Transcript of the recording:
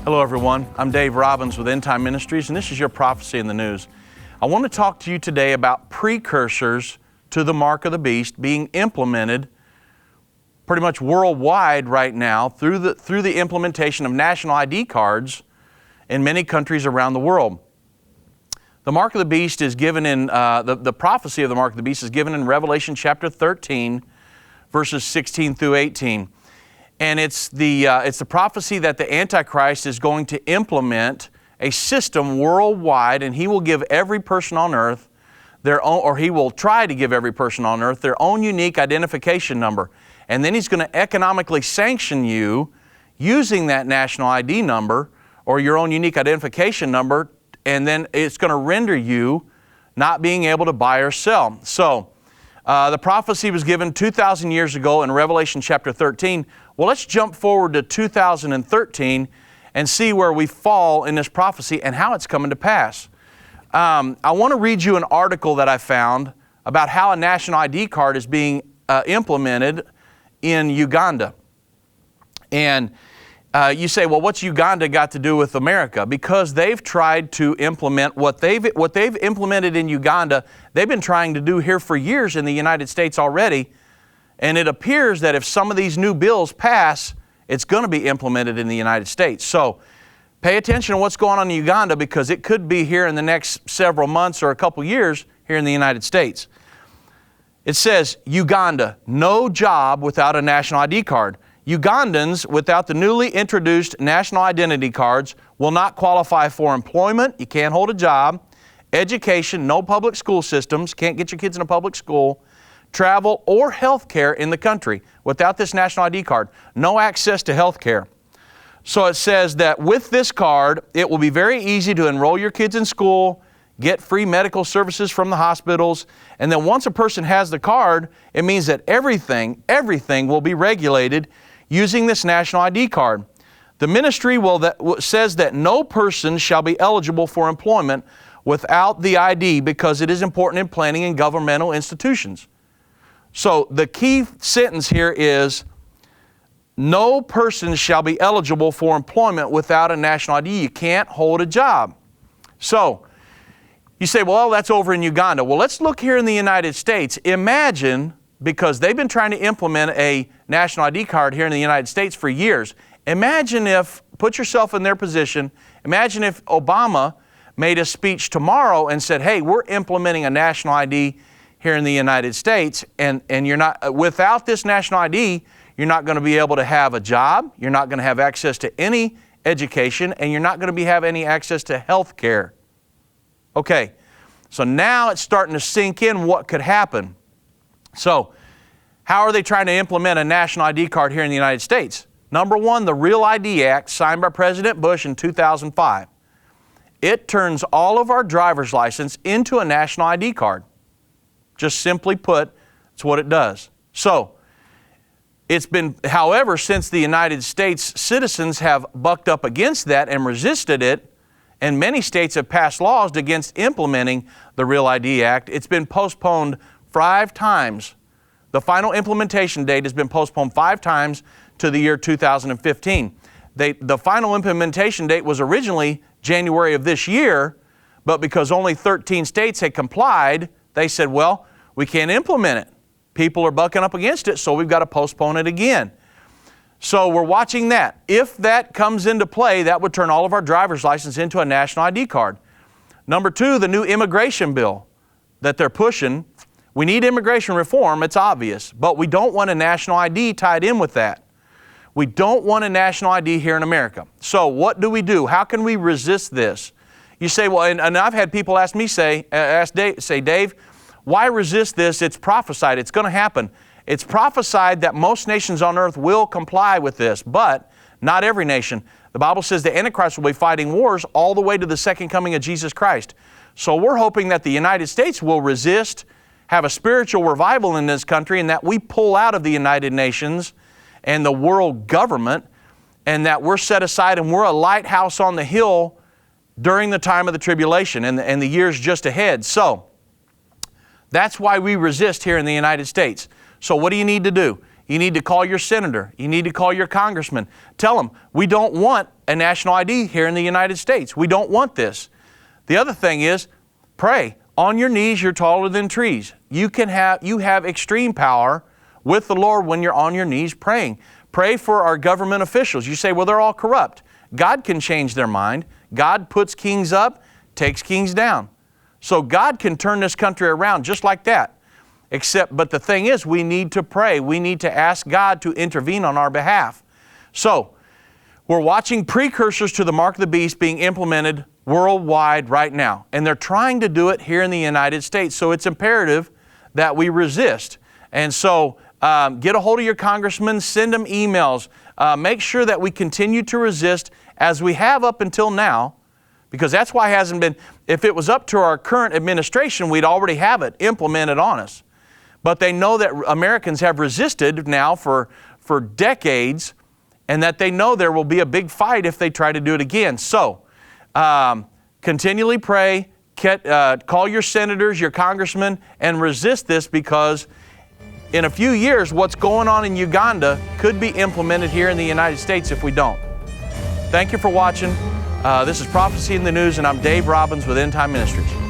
Hello everyone, I'm Dave Robbins with Endtime Ministries, and this is your Prophecy in the News. I want to talk to you today about precursors to the mark of the beast being implemented pretty much worldwide right now through the implementation of national ID cards in many countries around the world. The mark of the beast is given in, the prophecy of the mark of the beast is given in Revelation chapter 13, verses 16 through 18. And it's the prophecy that the Antichrist is going to implement a system worldwide, and he will give every person on earth their own, or he will try to give every person on earth their own unique identification number. And then he's going to economically sanction you using that national ID number or your own unique identification number, and then it's going to render you not being able to buy or sell. So the prophecy was given 2,000 years ago in Revelation chapter 13. Well, let's jump forward to 2013 and see where we fall in this prophecy and how it's coming to pass. I want to read you an article that I found about how a national ID card is being implemented in Uganda. And you say, well, what's Uganda got to do with America? Because they've tried to implement what they've implemented in Uganda, they've been trying to do here for years in the United States already. And it appears that if some of these new bills pass, it's going to be implemented in the United States. So pay attention to what's going on in Uganda, because it could be here in the next several months or a couple years here in the United States. It says, Uganda, no job without a national ID card. Ugandans without the newly introduced national identity cards will not qualify for employment. You can't hold a job. Education, no public school systems. Can't get your kids in a public school. Travel or health care in the country. Without this national ID card, no access to health care. So it says that with this card, it will be very easy to enroll your kids in school, get free medical services from the hospitals, and then once a person has the card, it means that everything will be regulated using this national ID card. The ministry says that no person shall be eligible for employment without the ID, because it is important in planning in governmental institutions. So the key sentence here is, no person shall be eligible for employment without a national ID. You can't hold a job. So you say, well, that's over in Uganda. Well, let's look here in the United States. Imagine, because they've been trying to implement a national ID card here in the United States for years. Imagine if, put yourself in their position, imagine if Obama made a speech tomorrow and said, hey, we're implementing a national ID here in the United States, and you're not, without this national ID, you're not going to be able to have a job, you're not going to have access to any education, and you're not going to have any access to health care. Okay, so now it's starting to sink in what could happen. So, how are they trying to implement a national ID card here in the United States? Number one, the Real ID Act, signed by President Bush in 2005. It turns all of our driver's license into a national ID card. Just simply put, it's what it does. So, it's been, however, since the United States citizens have bucked up against that and resisted it, and many states have passed laws against implementing the Real ID Act, it's been postponed 5 times. The final implementation date has been postponed 5 times to the year 2015. The final implementation date was originally January of this year, but because only 13 states had complied, they said, well, we can't implement it. People are bucking up against it, so we've got to postpone it again. So we're watching that. If that comes into play, that would turn all of our driver's license into a national ID card. Number 2, the new immigration bill that they're pushing. We need immigration reform, it's obvious, but we don't want a national ID tied in with that. We don't want a national ID here in America. So what do we do? How can we resist this? You say, well, and I've had people ask me, Dave, why resist this? It's prophesied. It's going to happen. It's prophesied that most nations on earth will comply with this, but not every nation. The Bible says the Antichrist will be fighting wars all the way to the second coming of Jesus Christ. So we're hoping that the United States will resist, have a spiritual revival in this country, and that we pull out of the United Nations and the world government, and that we're set aside and we're a lighthouse on the hill during the time of the tribulation and the years just ahead. So that's why we resist here in the United States. So what do you need to do? You need to call your senator. You need to call your congressman. Tell them, we don't want a national ID here in the United States. We don't want this. The other thing is, pray. On your knees, you're taller than trees. You have extreme power with the Lord when you're on your knees praying. Pray for our government officials. You say, well, they're all corrupt. God can change their mind. God puts kings up, takes kings down. So God can turn this country around just like that. But the thing is, we need to pray. We need to ask God to intervene on our behalf. So, we're watching precursors to the mark of the beast being implemented worldwide right now. And they're trying to do it here in the United States. So it's imperative that we resist. And so, get a hold of your congressman, send them emails. Make sure that we continue to resist as we have up until now, because that's why it hasn't been. If it was up to our current administration, we'd already have it implemented on us. But they know that Americans have resisted now for decades, and that they know there will be a big fight if they try to do it again. So, continually pray, call your senators, your congressmen, and resist this, because in a few years, what's going on in Uganda could be implemented here in the United States if we don't. Thank you for watching. This is Prophecy in the News, and I'm Dave Robbins with Endtime Ministries.